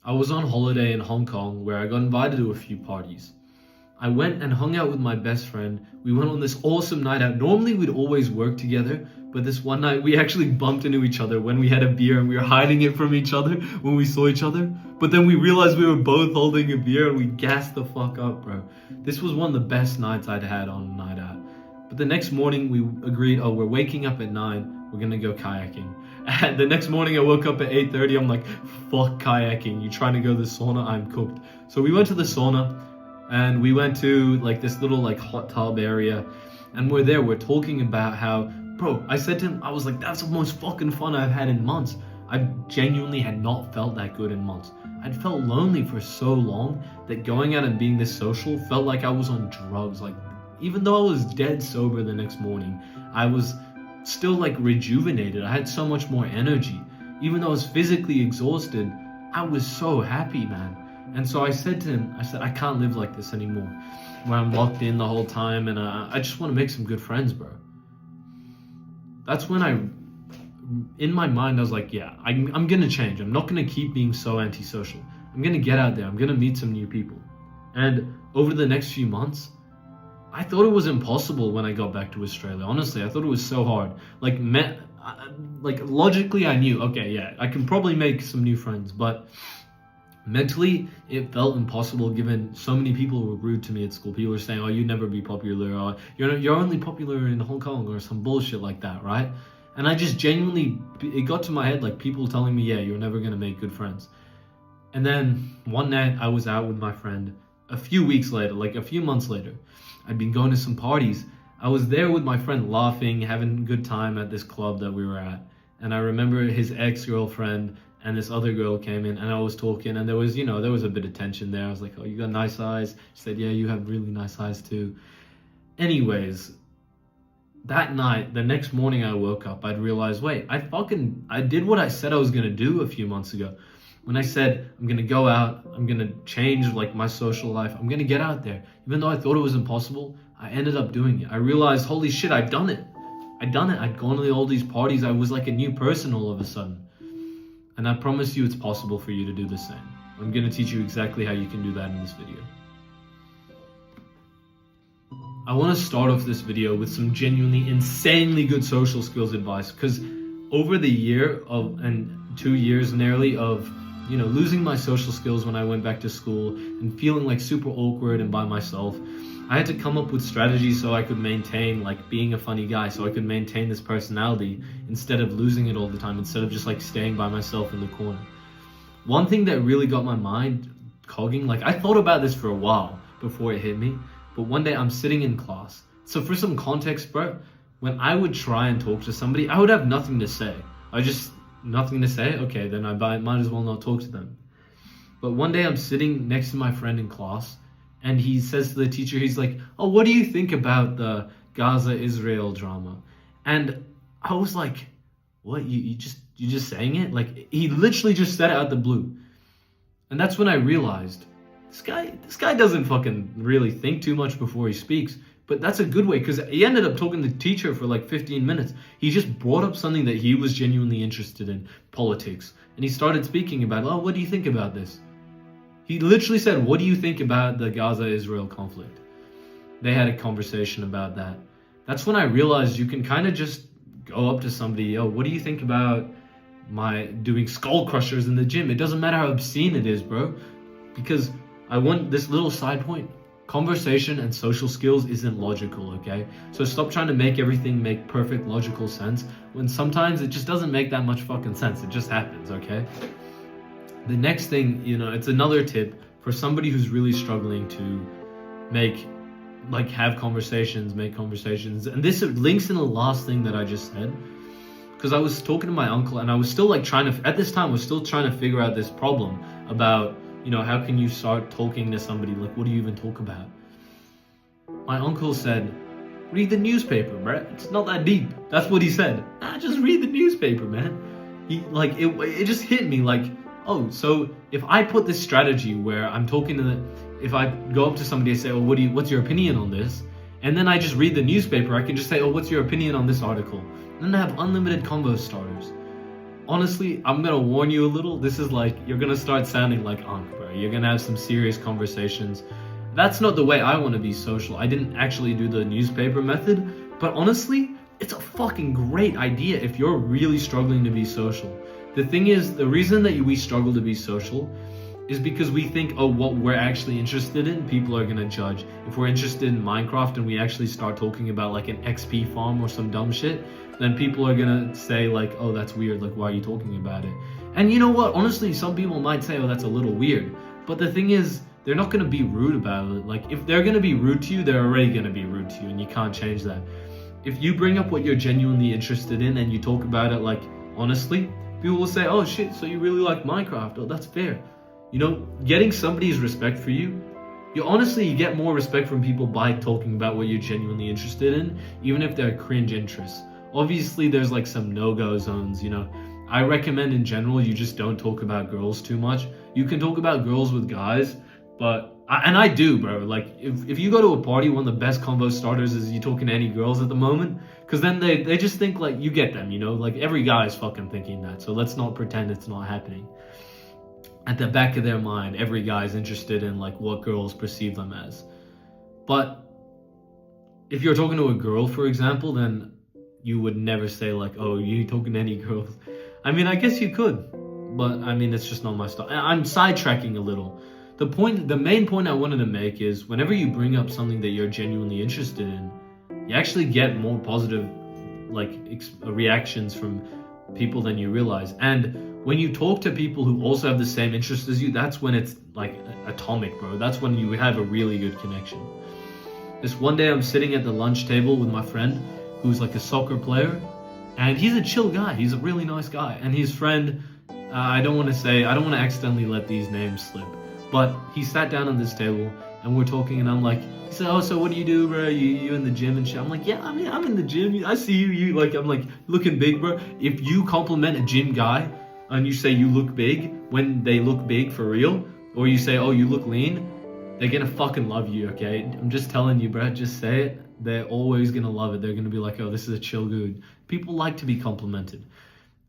I was on holiday in Hong Kong where I got invited to a few parties. I went and hung out with my best friend. We went on this awesome night out. Normally we'd always work together, but this one night we actually bumped into each other when we had a beer and we were hiding it from each other when we saw each other. But then we realized we were both holding a beer and we gassed the fuck up, bro. This was one of the best nights I'd had on a night out. But the next morning we agreed, oh, we're waking up at 9, we're gonna go kayaking. And the next morning I woke up at 8:30, I'm like, fuck kayaking, you trying to go to the sauna, I'm cooked. So we went to the sauna and we went to like this little like hot tub area and we're talking about how, bro, I said to him, I was like, that's the most fucking fun I've had in months. I genuinely had not felt that good in months. I'd felt lonely for so long that going out and being this social felt like I was on drugs. Like, even though I was dead sober the next morning, I was still like rejuvenated. I had so much more energy. Even though I was physically exhausted, I was so happy, man. And so I said to him, I can't live like this anymore, where I'm locked in the whole time and I just want to make some good friends, bro. That's when in my mind, I was like, yeah, I'm going to change. I'm not going to keep being so antisocial. I'm going to get out there. I'm going to meet some new people. And over the next few months, I thought it was impossible when I got back to Australia. Honestly, I thought it was so hard. Like logically, I knew, okay, yeah, I can probably make some new friends, but mentally, it felt impossible given so many people were rude to me at school. People were saying, oh, you'd never be popular, or you're only popular in Hong Kong, or some bullshit like that, right? And I just genuinely, it got to my head, like people telling me, yeah, you're never gonna make good friends. And then one night I was out with my friend a few weeks later, like a few months later. I'd been going to some parties. I was there with my friend laughing, having a good time at this club that we were at. And I remember his ex-girlfriend and this other girl came in and I was talking and there was a bit of tension there. I was like, oh, you got nice eyes. She said, yeah, you have really nice eyes too. Anyways, that night, the next morning I woke up, I'd realized, wait, I did what I said I was gonna do a few months ago. When I said, I'm gonna go out, I'm gonna change like my social life, I'm gonna get out there. Even though I thought it was impossible, I ended up doing it. I realized, holy shit, I'd done it. I'd gone to all these parties. I was like a new person all of a sudden. And I promise you it's possible for you to do the same. I'm gonna teach you exactly how you can do that in this video. I wanna start off this video with some genuinely insanely good social skills advice, because over the year and 2 years nearly of losing my social skills when I went back to school and feeling like super awkward and by myself, I had to come up with strategies so I could maintain like being a funny guy, so I could maintain this personality instead of losing it all the time, instead of just like staying by myself in the corner. One thing that really got my mind cogging, like I thought about this for a while before it hit me, but one day I'm sitting in class. So for some context, bro, when I would try and talk to somebody, I would have nothing to say. Nothing to say? Okay, then I might as well not talk to them. But one day I'm sitting next to my friend in class and he says to the teacher, he's like, oh, what do you think about the Gaza-Israel drama? And I was like, what, you just saying it? Like, he literally just said it out the blue. And that's when I realized, this guy doesn't fucking really think too much before he speaks. But that's a good way, because he ended up talking to the teacher for like 15 minutes. He just brought up something that he was genuinely interested in, politics. And he started speaking about, oh, what do you think about this? He literally said, what do you think about the Gaza-Israel conflict? They had a conversation about that. That's when I realized you can kind of just go up to somebody, oh, what do you think about my doing skull crushers in the gym? It doesn't matter how obscene it is, bro. Because I want this little side point. Conversation and social skills isn't logical, okay? So stop trying to make everything make perfect logical sense when sometimes it just doesn't make that much fucking sense. It just happens, okay? The next thing, it's another tip for somebody who's really struggling to have conversations, make conversations. And this links in the last thing that I just said, because I was talking to my uncle and I was still at this time, I was still trying to figure out this problem about, how can you start talking to somebody? Like, what do you even talk about? My uncle said, read the newspaper, bro. It's not that deep. That's what he said. Just read the newspaper, man. It just hit me like, oh, so if I put this strategy where I'm talking if I go up to somebody and say, oh, what's your opinion on this? And then I just read the newspaper, I can just say, oh, what's your opinion on this article? And then I have unlimited convo starters. honestly, I'm gonna warn you a little. This is like, you're gonna start sounding like Ankh, bro. You're gonna have some serious conversations. That's not the way I want to be social. I didn't actually do the newspaper method, but honestly, it's a fucking great idea if you're really struggling to be social. The thing is, the reason that we struggle to be social is because we think, oh, what we're actually interested in, people are gonna judge. If we're interested in Minecraft and we actually start talking about like an XP farm or some dumb shit, then people are gonna say like, oh, that's weird, like, why are you talking about it? And you know what, honestly, some people might say, oh, that's a little weird. But the thing is, they're not gonna be rude about it. Like, if they're gonna be rude to you, they're already gonna be rude to you, and you can't change that. If you bring up what you're genuinely interested in and you talk about it like honestly, people will say, oh shit, so you really like Minecraft, oh, that's fair. You know, getting somebody's respect for you, you get more respect from people by talking about what you're genuinely interested in, even if they're cringe interests. Obviously, there's like some no-go zones, you know. I recommend in general, you just don't talk about girls too much. You can talk about girls with guys, but, and I do, bro. Like, if you go to a party, one of the best combo starters is you talking to any girls at the moment, because then they just think like, you get them, you know. Like, every guy is fucking thinking that, so let's not pretend it's not happening. At the back of their mind, every guy is interested in like what girls perceive them as. But if you're talking to a girl, for example, then you would never say like, oh, you talking to any girls? I mean, I guess you could, but I mean, it's just not my style. I'm sidetracking a little. The main point I wanted to make is whenever you bring up something that you're genuinely interested in, you actually get more positive like reactions from people than you realize. And when you talk to people who also have the same interests as you, that's when it's like atomic, bro. That's when you have a really good connection. This one day I'm sitting at the lunch table with my friend who's like a soccer player, and he's a chill guy. He's a really nice guy. And his friend, I don't want to accidentally let these names slip, but he sat down on this table and we're talking, and I'm like, he said, oh, so what do you do, bro? You in the gym and shit? I'm like, yeah, I mean, I'm in the gym. I see you like, I'm like, looking big, bro. If you compliment a gym guy and you say you look big when they look big for real, or you say, oh, you look lean, they're gonna fucking love you, okay? I'm just telling you, bro, just say it. They're always gonna love it. They're gonna be like, oh, this is a chill dude. People like to be complimented.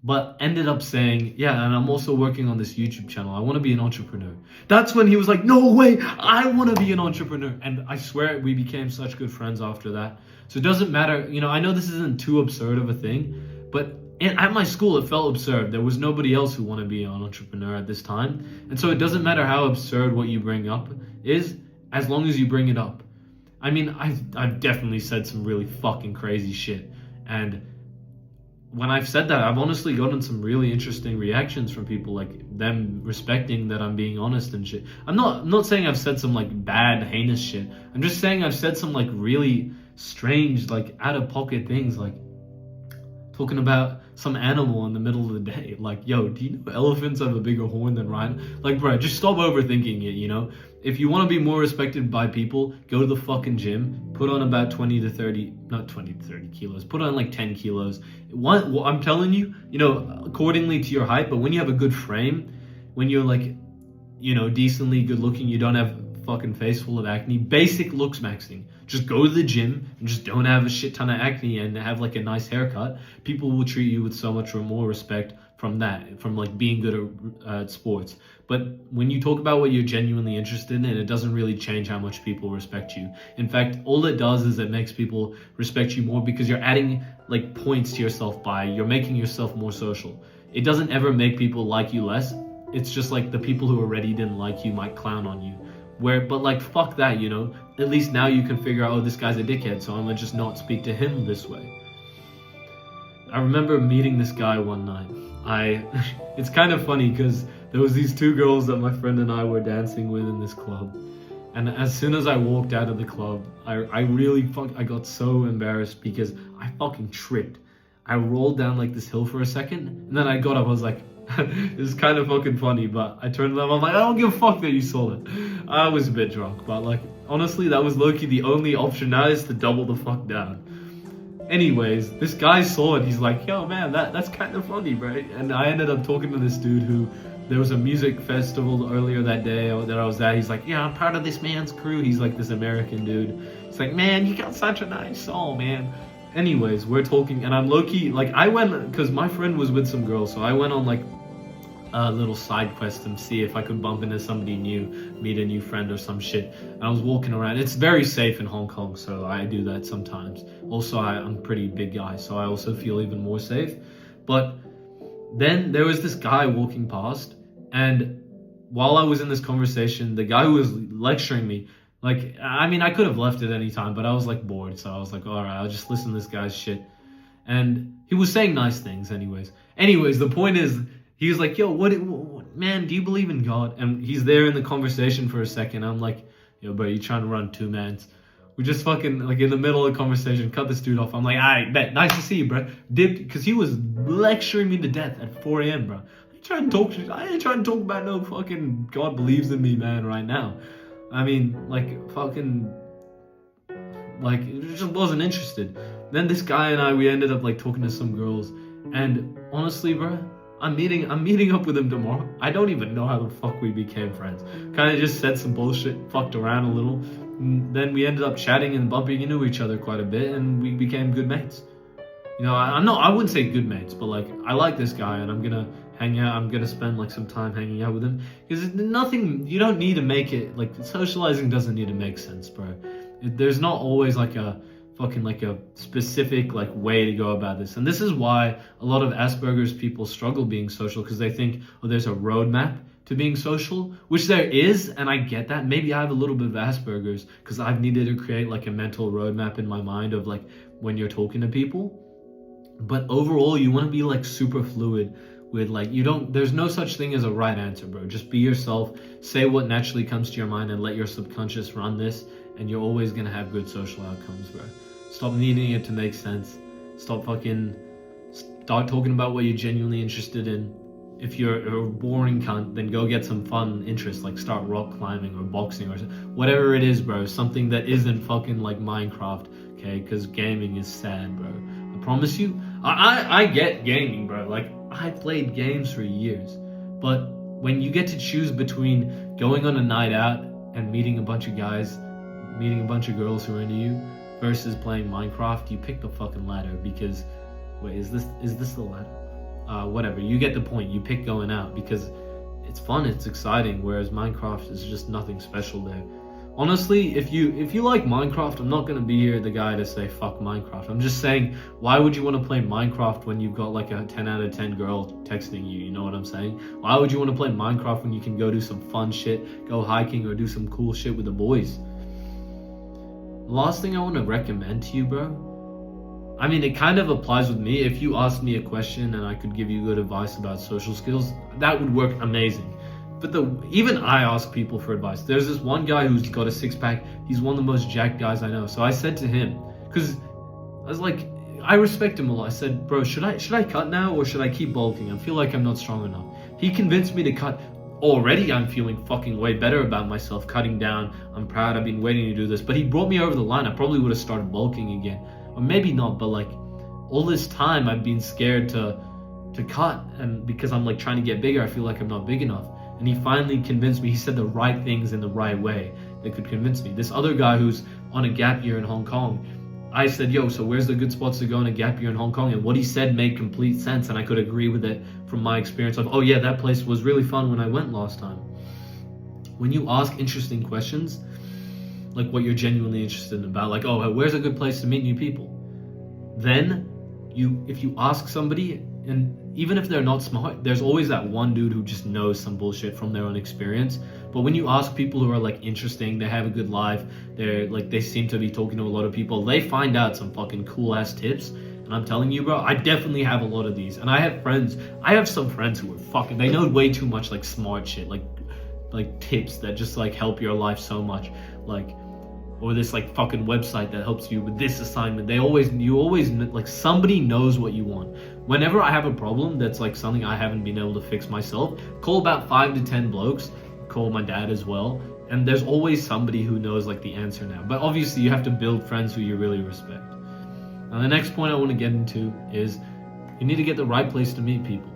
But ended up saying, yeah, and I'm also working on this YouTube channel. I want to be an entrepreneur. That's when he was like, no way, I want to be an entrepreneur. And I swear we became such good friends after that. So it doesn't matter, you know, I know this isn't too absurd of a thing, but at my school, it felt absurd. There was nobody else who wanted to be an entrepreneur at this time. And so it doesn't matter how absurd what you bring up is, as long as you bring it up. I mean, I've definitely said some really fucking crazy shit. And when I've said that, I've honestly gotten some really interesting reactions from people, like them respecting that I'm being honest and shit. I'm not saying I've said some like bad, heinous shit. I'm just saying I've said some like really strange, like out of pocket things, like talking about some animal in the middle of the day. Like, yo, do you know elephants have a bigger horn than rhino? Like, bro, just stop overthinking it, you know? If you want to be more respected by people, go to the fucking gym, put on about 20 to 30, not 20 to 30 kilos, put on like 10 kilos. I'm telling you, you know, accordingly to your height, but when you have a good frame, when you're like, you know, decently good looking, you don't have fucking face full of acne, basic looks maxing. Just go to the gym and just don't have a shit ton of acne and have like a nice haircut. People will treat you with so much more respect from that, from like being good at sports. But when you talk about what you're genuinely interested in, it doesn't really change how much people respect you. In fact, all it does is it makes people respect you more because you're adding like points to yourself you're making yourself more social. It doesn't ever make people like you less. It's just like the people who already didn't like you might clown on you. But like, fuck that, you know? At least now you can figure out, oh, this guy's a dickhead, so I'm gonna just not speak to him this way. I remember meeting this guy one night. It's kind of funny because there was these two girls that my friend and I were dancing with in this club. And as soon as I walked out of the club, I got so embarrassed because I fucking tripped. I rolled down like this hill for a second, and then I got up, I was like, it's kind of fucking funny, but I turned to them, I'm like, I don't give a fuck that you saw it. I was a bit drunk, but like, honestly, that was low-key the only option now is to double the fuck down. Anyways, this guy saw it, he's like, yo man, that's kind of funny, right? And I ended up talking to this dude who, there was a music festival earlier that day that I was at, he's like, yeah, I'm part of this man's crew, he's like this American dude. He's like, man, you got such a nice soul, man. anyways, we're talking, and I'm low-key, like, I went, because my friend was with some girls, so I went on, like, a little side quest and see if I could bump into somebody new, meet a new friend or some shit. And I was walking around. It's very safe in Hong Kong, so I do that sometimes. Also, I'm a pretty big guy, so I also feel even more safe. But then there was this guy walking past, and while I was in this conversation, the guy who was lecturing me, like, I mean, I could have left at any time, but I was like bored, so I was like, all right, I'll just listen to this guy's shit. And he was saying nice things anyways. Anyways, the point is, he was like, yo, what, man, do you believe in God? And he's there in the conversation for a second. I'm like, yo, bro, you trying to run two mans? We just fucking, like, in the middle of the conversation, cut this dude off. I'm like, all right, bet, nice to see you, bro. Dipped, because he was lecturing me to death at 4 a.m., bro. I ain't trying to talk about no fucking God believes in me, man, right now. I mean, like, fucking, like, just wasn't interested. Then this guy and I, we ended up, like, talking to some girls. And honestly, bro, I'm meeting up with him tomorrow. I don't even know how the fuck we became friends. Kind of just said some bullshit, fucked around a little. And then we ended up chatting and bumping into each other quite a bit, and we became good mates. You know, I wouldn't say good mates, but like, I like this guy, and I'm gonna hang out. I'm gonna spend like some time hanging out with him, because nothing. You don't need to make it like socializing doesn't need to make sense, bro. There's not always like a fucking like a specific like way to go about this. And this is why a lot of Asperger's people struggle being social, because they think, oh, there's a roadmap to being social, which there is, and I get that. Maybe I have a little bit of Asperger's because I've needed to create like a mental roadmap in my mind of like when you're talking to people. But overall, you want to be like super fluid with like, there's no such thing as a right answer, bro. Just be yourself, say what naturally comes to your mind, and let your subconscious run this, and you're always gonna have good social outcomes, bro. Stop needing it to make sense. Start talking about what you're genuinely interested in. If you're a boring cunt, then go get some fun interests, like start rock climbing or boxing or whatever it is, bro. Something that isn't fucking like Minecraft, okay? Because gaming is sad, bro. I promise you. I get gaming, bro. Like, I played games for years. But when you get to choose between going on a night out and meeting a bunch of guys, meeting a bunch of girls who are into you, versus playing Minecraft, you pick the fucking ladder. Because, wait, is this the ladder? Whatever, you get the point. You pick going out because it's fun, it's exciting, whereas Minecraft is just nothing special there. Honestly, if you like Minecraft, I'm not gonna be here the guy to say fuck Minecraft. I'm just saying, why would you want to play Minecraft when you've got like a 10 out of 10 girl texting you? You know what I'm saying? Why would you want to play Minecraft when you can go do some fun shit, go hiking, or do some cool shit with the boys? Last thing I want to recommend to you, bro, I mean, it kind of applies with me. If you asked me a question and I could give you good advice about social skills, that would work amazing. But even I ask people for advice. There's this one guy who's got a six-pack. He's one of the most jacked guys I know. So I said to him, because I was like, I respect him a lot. I said, bro, should I cut now or should I keep bulking? I feel like I'm not strong enough. He convinced me to cut. Already I'm feeling fucking way better about myself, cutting down. I'm proud. I've been waiting to do this. But he brought me over the line. I probably would have started bulking again. Or maybe not, but like all this time I've been scared to cut, and because I'm like trying to get bigger, I feel like I'm not big enough. And he finally convinced me. He said the right things in the right way that could convince me. This other guy who's on a gap year in Hong Kong, I said, yo, so where's the good spots to go on a gap year in Hong Kong? And what he said made complete sense, and I could agree with it from my experience of, oh yeah, that place was really fun when I went last time. When you ask interesting questions, like what you're genuinely interested in about, like, oh, where's a good place to meet new people? Then if you ask somebody, and even if they're not smart, there's always that one dude who just knows some bullshit from their own experience. But when you ask people who are like interesting, they have a good life, they seem to be talking to a lot of people, they find out some fucking cool ass tips. And I'm telling you, bro, I definitely have a lot of these. And I have some friends who are fucking, they know way too much like smart shit, like tips that just like help your life so much. Or this like fucking website that helps you with this assignment. You always like, somebody knows what you want. Whenever I have a problem that's like something I haven't been able to fix myself, call about 5 to 10 blokes, call my dad as well, and there's always somebody who knows like the answer now. But obviously you have to build friends who you really respect. Now the next point I want to get into is you need to get the right place to meet people.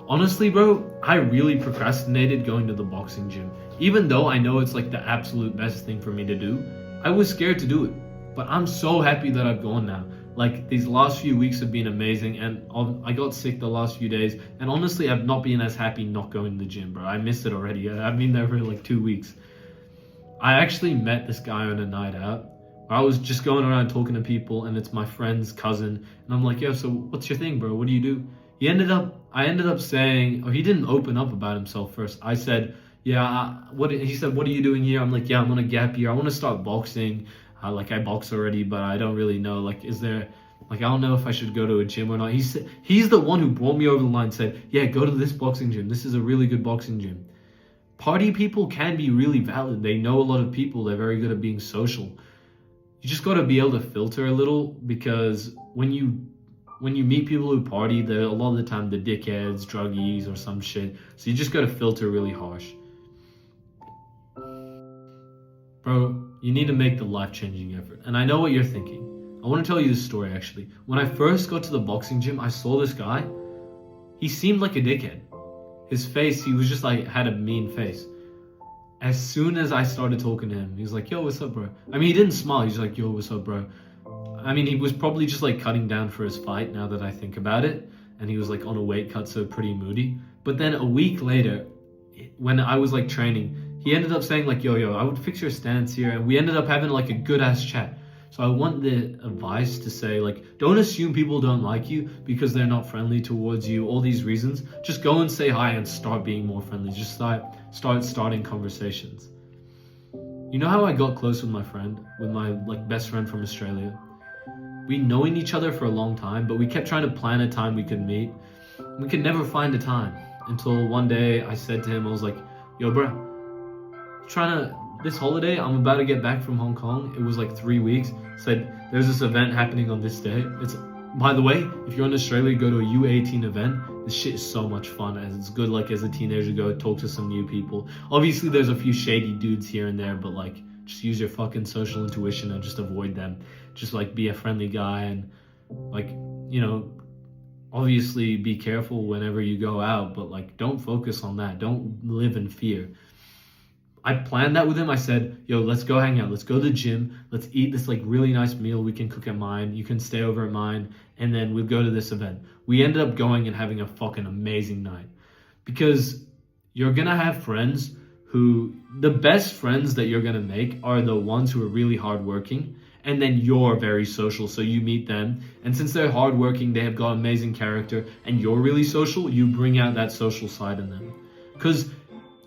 Honestly, bro, I really procrastinated going to the boxing gym. Even though I know it's like the absolute best thing for me to do, I was scared to do it. But I'm so happy that I've gone now. Like, these last few weeks have been amazing, and I got sick the last few days, and honestly, I've not been as happy not going to the gym, bro. I missed it already. I've been there for like 2 weeks. I actually met this guy on a night out. I was just going around talking to people, and it's my friend's cousin, and I'm like, yo, so what's your thing, bro? What do you do? I ended up saying, or he didn't open up about himself first. I said, yeah, he said, what are you doing here? I'm like, yeah, I'm on a gap year. I want to start boxing. Like, I box already, but I don't really know. Like, is there, like, I don't know if I should go to a gym or not. He's the one who brought me over the line, said, yeah, go to this boxing gym. This is a really good boxing gym. Party people can be really valid. They know a lot of people. They're very good at being social. You just got to be able to filter a little, because when you meet people who party, they're a lot of the time the dickheads, druggies, or some shit. So you just got to filter really harsh. Bro, you need to make the life-changing effort. And I know what you're thinking. I want to tell you this story, actually. When I first got to the boxing gym, I saw this guy. He seemed like a dickhead. His face, he was just like, had a mean face. As soon as I started talking to him, he was like, yo, what's up, bro? I mean, he didn't smile. He's like, yo, what's up, bro? I mean, he was probably just like cutting down for his fight, now that I think about it. And he was like on a weight cut, so pretty moody. But then a week later, when I was like training, he ended up saying like, yo, I would fix your stance here. And we ended up having like a good ass chat. So I want the advice to say, like, don't assume people don't like you because they're not friendly towards you, all these reasons. Just go and say hi and start being more friendly. Just start starting conversations. You know how I got close with my friend, with my like best friend from Australia? We known each other for a long time, but we kept trying to plan a time we could meet. We could never find a time until one day I said to him, I was like, yo, bro, this holiday, I'm about to get back from Hong Kong. It was like 3 weeks. Said, there's this event happening on this day. It's, by the way, if you're in Australia, go to a U18 event. This shit is so much fun. And it's good, like, as a teenager, go talk to some new people. Obviously, there's a few shady dudes here and there, but, like, just use your fucking social intuition and just avoid them. Just, like, be a friendly guy and, like, you know, obviously be careful whenever you go out, but, like, don't focus on that. Don't live in fear. I planned that with him. I said, yo, let's go hang out. Let's go to the gym. Let's eat this like really nice meal we can cook at mine. You can stay over at mine. And then we'll go to this event. We ended up going and having a fucking amazing night. Because you're going to have friends who, the best friends that you're going to make are the ones who are really hardworking. And then you're very social, so you meet them. And since they're hardworking, they have got amazing character, and you're really social, you bring out that social side in them. Because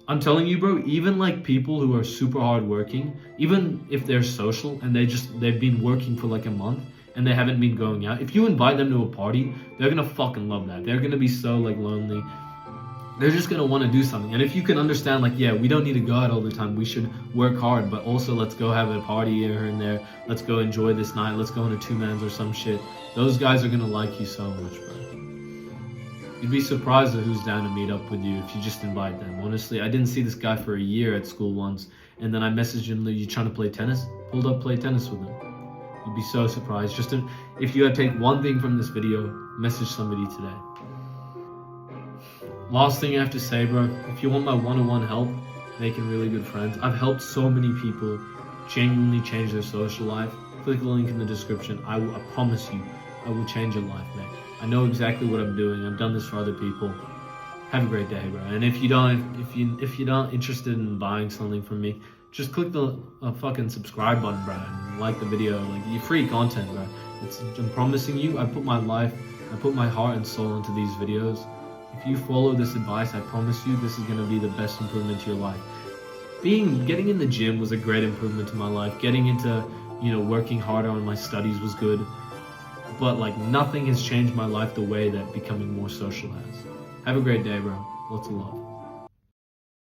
I'm telling you, bro, even like people who are super hardworking, even if they're social and they've been working for like a month and they haven't been going out, if you invite them to a party, they're gonna fucking love that. They're gonna be so like lonely. They're just gonna want to do something. And if you can understand, like, yeah, we don't need to go out all the time. We should work hard, but also let's go have a party here and there. Let's go enjoy this night. Let's go on a 2-mans or some shit. Those guys are gonna like you so much, bro. You'd be surprised at who's down to meet up with you if you just invite them. Honestly, I didn't see this guy for a year at school once, and then I messaged him, you trying to play tennis? Pulled up, play tennis with him. You'd be so surprised. If you had to take one thing from this video, message somebody today. Last thing I have to say, bro, if you want my one-on-one help, making really good friends, I've helped so many people genuinely change their social life. Click the link in the description. I promise you, I will change your life, mate. I know exactly what I'm doing. I've done this for other people. Have a great day, bro. And if you're not interested in buying something from me, just click the fucking subscribe button, bro, and like the video. Like, you're free content, bro. I'm promising you, I put my life, I put my heart and soul into these videos. If you follow this advice, I promise you, this is gonna be the best improvement to your life. Getting in the gym was a great improvement to my life. Getting into, working harder on my studies was good. But like, nothing has changed my life the way that becoming more social has. Have a great day, bro. Lots of love.